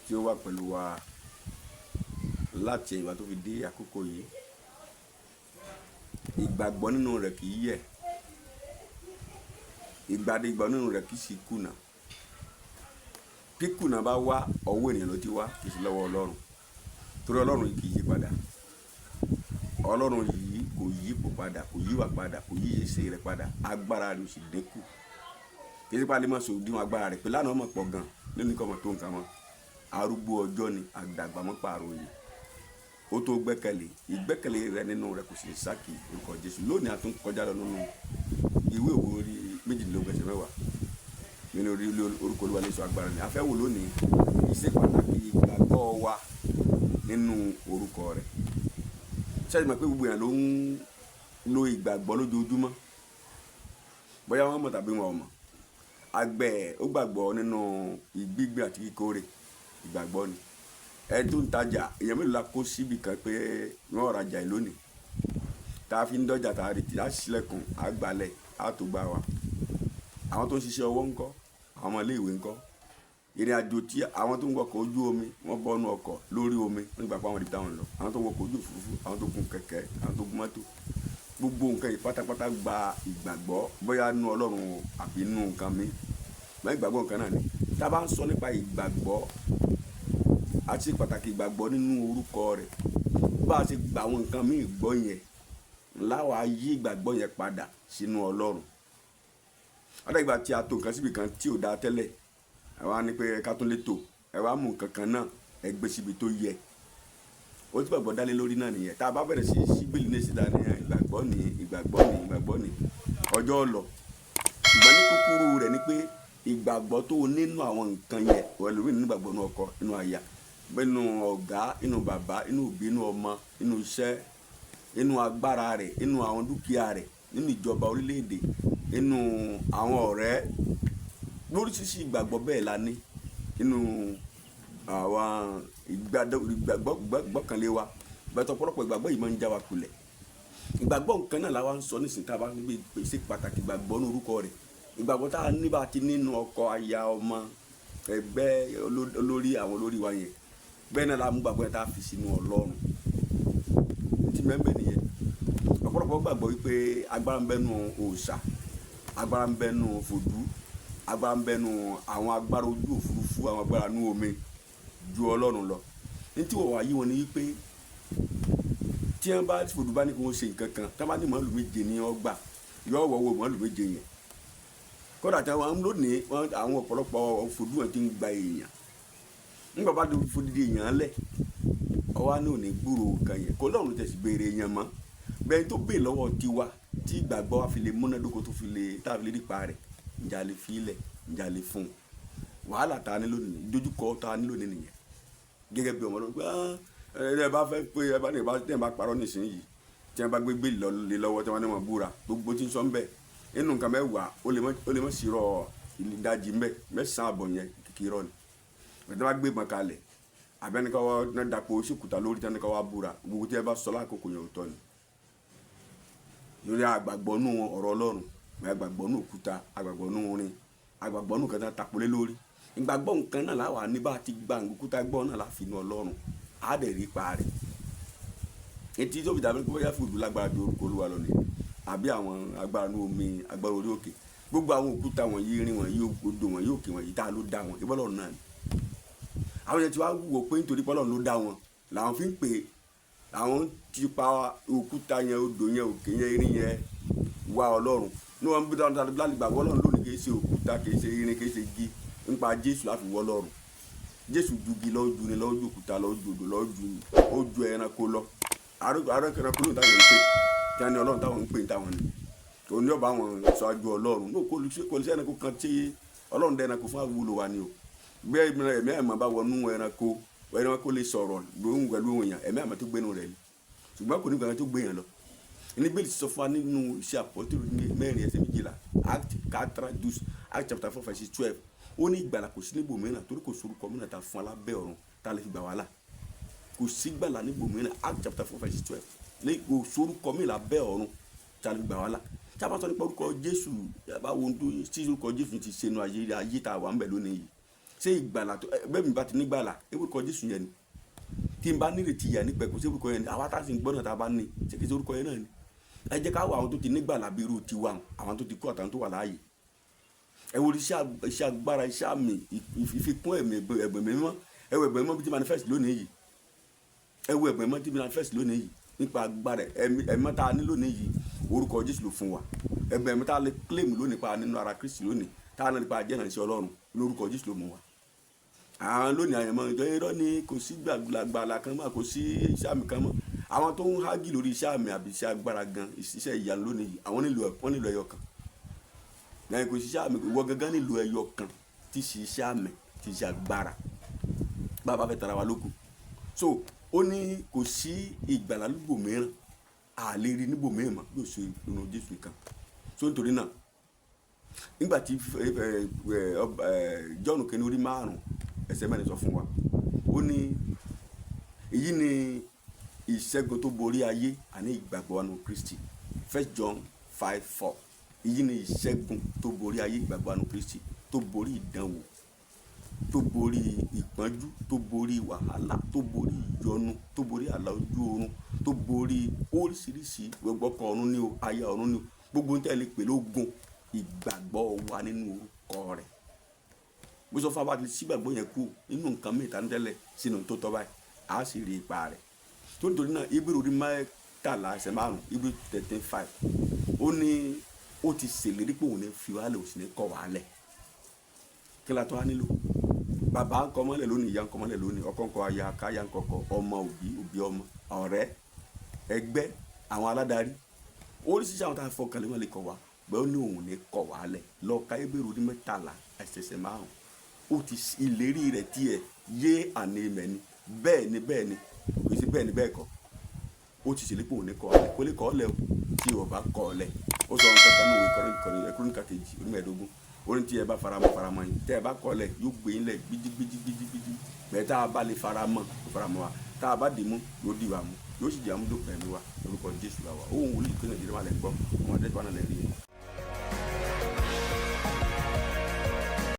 tí ó wà pẹ̀lú wa láti ìgbà tó fi dé àkókò yìí. Ìgbàgbọ́ nínú rẹ̀ kì í yẹ̀, ìgbàgbọ́ nínú rẹ̀ kì í sì kùnà. Kíkùnà bá wá ọwọ́ ènìyàn ló ti wá, kì í sí lọ́wọ́ Ọlọ́run, torí Ọlọ́run kì í yí padà. Ọlọ́run yìí kò yí ipò padà, kò yí wà padà, kò yí ìṣe rẹ̀ padà, agbára rẹ̀ ò sì dínkù. Kì í sí pálí mọ́ sòdiwọ̀n agbára rẹ̀ pé lánàá ọmọ pọ̀ gan nínú ikọ̀ ọmọ tó nǹkan mọ́. Arúgbó ọjọ́ ni, àdàgbà mọ́ pààrọ̀ yìí. Ó tó gbẹ́kẹ̀lé, ìgbẹ́kẹ̀lé rẹ̀ nínú rẹ̀ kò sì sákì orúkọ Jésù. Lónìí a tún kọjá lọ nínú ìwé Òwe orí 22 nínú orí orúkọ Olúwa ní sọ agbára ni. A fẹ́ wò lónìí ìṣe pàtàkì ìgbàgbọ́ wa nínú orúkọ rẹ̀. Ṣé ẹ mọ̀ pé gbogbo èèyàn ló ń lo ìgbàgbọ́ lójoojúmọ́? Bóyá wọ́n mọ̀ tàbí wọn ò mọ̀. Àgbẹ̀ ó gbàgbọ́ nínú ìgbígbìn àti kíkórè, ìgbàgbọ́ ni. Ẹni tó ń tajà, èèyàn mélòó la kó síbi kan pé wọ́n rajà yìí lónìí. Tá a fi ń dọ́jà, tá a retí, á ṣílẹ̀kùn, á gbalẹ̀, á tó gbá wa. Àwọn tó ń ṣiṣẹ́ ọwọ́ ńkọ́? Àwọn ọmọ ilé ìwé ńkọ́? Ìrìn àjò tí àwọn tó ń wọkọ̀ ojú omi, wọ́n bọ́nu ọkọ̀ lórí omi nígbà pé àwọn ibi táwọn lọ. Àwọn tó ń wọkọ̀ ojú òfurufú, àwọn tó gun kẹ̀kẹ́, àwọn tó gun mọ́tò. Gbogbo nǹkan yìí pátápátá gba ìgbàgbọ́, bóyá nínú Ọlọ́run àbí nínú nǹkan mi. Bẹ́ẹ̀ ìgbàgbọ́ nǹkan náà ni. Tá a bá ń sọ nípa ìgbàgbọ́ àti pàtàkì ìgbàgbọ́ nínú orúkọ rẹ̀, bá a ṣe gba àwọn nǹkan míì gbọ́ yẹn, láwa yí ìgbàgbọ́ yẹn padà sínú Ọlọ́run. Ọ̀dọ̀ ìgbà tí a tò nǹkan síbi kan tí ò dáa tẹ́lẹ̀, ẹ wá ní pé ká tún lè tò, ẹ wá mú nǹkan kan náà, ẹ gbé síbi tó yẹ. Ó ti gbàgbọ́ dálé lórí náà nìyẹn. Tá a bá bẹ̀rẹ̀ sí síbílì ní ìsìta ní ìgbàgbọ́ ní ọjọ́ lọ. Ṣùgbọ́n ní kúkúrú rẹ̀ ni pé ìgbàgbọ́ tó nínú àwọn nǹkan yẹn, wẹ̀lú nínú ìgbàgbọ́ nínú ọkọ, nínú aya, nínú ọ̀gá, nínú bàbá, nínú òbí, nínú ọmọ, nínú iṣẹ́, nínú agbára rẹ̀, nínú àwọn dúkìá rẹ̀, nínú ìjọba orílẹ̀-èdè, nínú àwọn ọ̀rẹ́. Lóríṣiríṣi ìgbàgbọ́ bẹ́ẹ̀ la ní nínú àwọn ìgbàgbọ́kànlé wa. Bẹ́ẹ̀ ọ̀pọ̀lọpọ̀ ìgbàgbọ́ yìí máa ń já wa kulẹ̀. Ìgbàgbọ́ nǹkan náà la wá ń sọ nísìnyí tá a bá ń gbé ìṣe pàtàkì ìgbàgbọ́ ní orúkọ rẹ̀. Ìgbàgbọ́ tá a ní bá ti nínú ọkọ, aya, ọmọ, ẹgbẹ́, olórí, àwọn olórí wa yẹn. Bẹ́ẹ̀ náà la mú gbàgbọ́ yẹn tá a fi sínú Ọlọ́run. Ti mẹ́mbẹ́ nìyẹn. Ọ̀pọ̀lọpọ̀ gbàgbọ́ wípé agbára ń bẹ nínú òòṣà, agbára ń bẹ nínú fòdú, agbára ń bẹ nínú àwọn agbára ojú òfurufú, àwọn agbára nínú omi ju Ọlọ́run lọ. Ní tí wọ́n wá yí wọn ni wípé tí wọ́n bá fòdú bá ní kí wọ́n ṣe nǹkan kan, tí wọ́n bá ní màálù méje ní ọgbà, yóò wọ́wọ́ màálù méje yẹn. Kódà tí wọ́n lónìí, àwọn ọ̀pọ̀lọpọ̀ fòdú wọn ti ń gba èèyàn. Nígbà bá dé fòdìdí èèyàn lẹ̀, ọwọ́ ní òní gbúrò kan yẹn, kó lọ́run tẹ̀sí béèrè èèyàn mọ́. Bẹ́ẹ̀ tó bèè lọ́wọ́ tiwa tí ìgbàgbọ́ wa fi lè múnádóko tó fi lè tá a fi lè rí pa rẹ̀, ǹjẹ́ a lè fi ilẹ̀, ǹjẹ́ a lè fún un. Wàhálà tá a ní lónìí, ìdojúkọ tá a ní lónìí nìyẹn. Gẹ́gẹ́ bí ọmọ lọ́gbà ẹ bá fẹ́ pé ẹ bá ní ìbá parọ́ nísìnyí, tí wọ́n bá gbé gbé lé lọ́wọ́ tí wọ́n ní wọn búra, gbogbo tí ń sọ ń bẹ̀ inú nǹkan mẹ́wàá ó lè mọ̀ sí rọ ìdájí mẹ́sàn-án àbọ̀ yẹn kìkì rọ ni. Bẹ́ẹ̀ tí wọ́n bá gbé ìbọn kalẹ̀, àbẹ́nìkan wọ́n náà dàpọ̀ síkùtà lórí tí wọ́n wá búra, gbogbo tí ẹ bá sọ lákòókò yẹn ò tọ́ ni. Lórí àgbàgbọ́ nù ọ̀rọ̀ Ọlọ́run, àgbàgbọ́ nù òkúta, àgbàgbọ́ nù orin, àgbàgbọ́ nù kan tá a tapolé lórí. Ìgbàgbọ́ nǹkan náà láwa ní bá ti gba òkúta gbọ́ náà láfi inú Ọlọ́run, á dẹ̀ rí pa rẹ̀. Etí tó fi dàbí pé bóyá fòdù lágbára ju orúkọ Olúwa lọ ni, àbí àwọn agbára nù omi, agbára orí òkè. Gbogbo àwọn òkúta wọ̀nyí, irin wọ̀nyí, odò wọ̀nyí, òkè wọ̀nyí tá a ló dá wọn, ìbọ́lọ́run náà ni. Àwọn yẹn ti wá wò pé nítorí pé Ọlọ́run ló dá wọn làwọn fi ń pè é, àwọn ti pa òkúta yẹn, odò yẹn, òkè yẹn, irin yẹn wá Ọlọ́run. Ní wọn bí dáadáa gbàgbọ́ Ọlọ́run lónìí kì í ṣe òkúta, kì í ṣe irin, kì í ṣe igi. Nípa Jésù láfi wọ́ Ọlọ́run. Jésù ju igi lọ, ju ni lọ, ju òkúta lọ, ju odò lọ, ó ju ẹranko lọ. Ẹranko ló táwọn ń pè, kí á ní Ọlọ́run táwọn ń pè táwọn ni. Òun ni ọba àwọn ṣáájú Ọlọ́run. Ní kò lè ṣe ẹranko kan tí Ọlọ́run dá ẹranko fún àwùlò wa ni o. Bẹ́ẹ̀ ẹ̀mí àmọ́ bá wọnú ẹranko lè sọ̀rọ̀ lóhùn pẹ̀lú èèyàn, ẹ̀mí àmọ́ tó gbénu rẹ̀ ni. Ṣùgbọ́n kò ní gbàgbọ́ tó gbé yẹn lọ. Ní Bíbélì sọ fún wa nínú iṣẹ́ Àpọ́stélì 4:12, Acts 4:12, Acts chapter 4:12. Ó ní ìgbàlà kò sí níbò mìíràn torí kò sorúkọ mìíràn tá a fún alábẹ́ ọ̀run tá a lè fi gbà wá là. Kò sí ìgbàlà níbò mìíràn, Acts chapter 4:12. Ní kò sorúkọ mìíràn lábẹ́ ọ̀run tá a lè fi gbà wá là. Tí a bá sọ nípa orúkọ Jésù, báwo tí orúkọ Jésù ti ṣe nu ayé tá a wà ń bẹ̀ lónìí yìí. ṣé ìgbàlà tó bẹ́ẹ̀ mi bá ti nígbàlà orúkọ Jésù yẹn ni tí n bá nírètí ìyà nípẹ̀kun ṣé orúkọ yẹn ni àwa tá a sì ń gbọ́nà tá a bá ní ṣé kìí ṣe orúkọ yẹn náà ni. ẹ jẹ́ ká wọ àwọn tó ti nígbàlà bí irú tiwa àwọn tó ti kú àtàwọn tó wà láàyè. ẹ wo iṣẹ́ agbára iṣẹ́ àmì ìfikún ẹ̀bùn mímọ́ ẹ wo ẹ̀bùn mímọ́ bí ti manifest lónìí yìí ẹ wo ẹ̀bùn mímọ́ tí manifest lónìí yìí nípa agbára ẹ̀mọ́ tá a ní lónìí yìí orúkọ Jésù ló fún wa ẹ̀bùn ẹ̀mọ́ tá a lè claim lónìí pa nínú ara Kristi lónìí tá a náà nípa ajẹ́rànṣẹ́ Ọlọ́run lórúkọ Jésù ló mú wa. àwọn lónìí àyẹ̀mọ́ ìjọ irọ́ ni kò sí gbàgbàlà kan mọ́ kò sí iṣẹ́ àmì kan mọ́ àwọn tó ń hági lórí iṣẹ́ àmì àbí iṣẹ́ agbára gan iṣẹ́ ìyanu lónìí yìí àwọn nílò ẹyọ kan lẹ́yìn kò sí iṣẹ́ àmì ìwọ gangan nílò ẹyọ kan tí ṣe iṣẹ́ àmì tí ṣe agbára bàbá fẹ́ tara wa lóko. So ó ní kò sí ìgbàlà níbò mìíràn àlè rí níbò mìíràn mọ́ yóò ṣe inú Jésù nìkan. So nítorí náà nígbà tí John kìíní orí 5:4 sọ fún wa ó ní èyí ni ìṣẹ́gun tó borí ayé àní ìgbàgbọ́ wa nínú Kristi. 1 John 5:4 èyí ni ìṣẹ́gun tó borí ayé ìgbàgbọ́ wa nínú Kristi tó borí ìdánwò tó borí ìpọ́njú tó borí wàhálà tó borí ìyọnu tó borí àlà ojú oorun tó borí oríṣiríṣi gbogbo ọkọ ọ̀run ní o aya ọ̀run ní o gbogbo ń tẹ́lẹ̀ pè lógun ìgbàgbọ́ wa nínú orúkọ rẹ̀. bó sọ fún abá ti sígbàgbọ́ yẹn kú nínú nǹkan mẹ́ta ní tẹ́lẹ̀ sínú tó tọ́ báyìí á sì rí ipa rẹ̀. tó nítorí náà Hébérù orí 13:5 Hébérù 13:5 ó ní ó ti ṣèlérí pé òun ní fi wálẹ̀ òsì ní kọ̀ wálẹ̀. kí la tó wá nílò bàbá ń kọ́ mọ́lẹ̀ lónìí ìyá ń kọ́ mọ́lẹ̀ lónìí ọkọ ń kọ́ aya káyà ń kọ́kọ́ ọmọ òbí ọmọ ọ̀rẹ́ ẹgbẹ́ àwọn aládarí oríṣiríṣi àwọn tá a fọkàn lé wọn lè kọ̀ wá bẹ́ẹ̀ ó ní òun ní kọ̀ wálẹ̀ lọ ká Hébérù orí 13:5 ó ti ìlérí rẹ̀ tiẹ̀ yé àní mẹ́ni bẹ́ẹ̀ ni kò sí bẹ́ẹ̀ ni bẹ́ẹ̀ kọ́ ó ti ṣèlérí pé òun ní kọ̀ wálẹ̀ kó lè kọ́ ọ́lẹ̀ tí ò bá kọ́ ọ́lẹ̀ ó sọ ohun kankan ní òwe Kọ́ríńtà kejì orí 15 orin tí ẹ bá faramọ́ yìí tẹ́ ẹ bá kọ́lẹ̀ yóò gbé yín lẹ̀ gbídígbídígbídí bẹ́ẹ̀ tá a bá lè faramọ́ wa tá a bá dì mú yóò dì wá mú yóò sì jẹ́ àmúdó pẹ̀lú wa lórúkọ Jésù wa òun wòlíì pé Nàìjíríà wà lẹ́ gbọ́ ọmọdé tó wà náà lẹ́ rí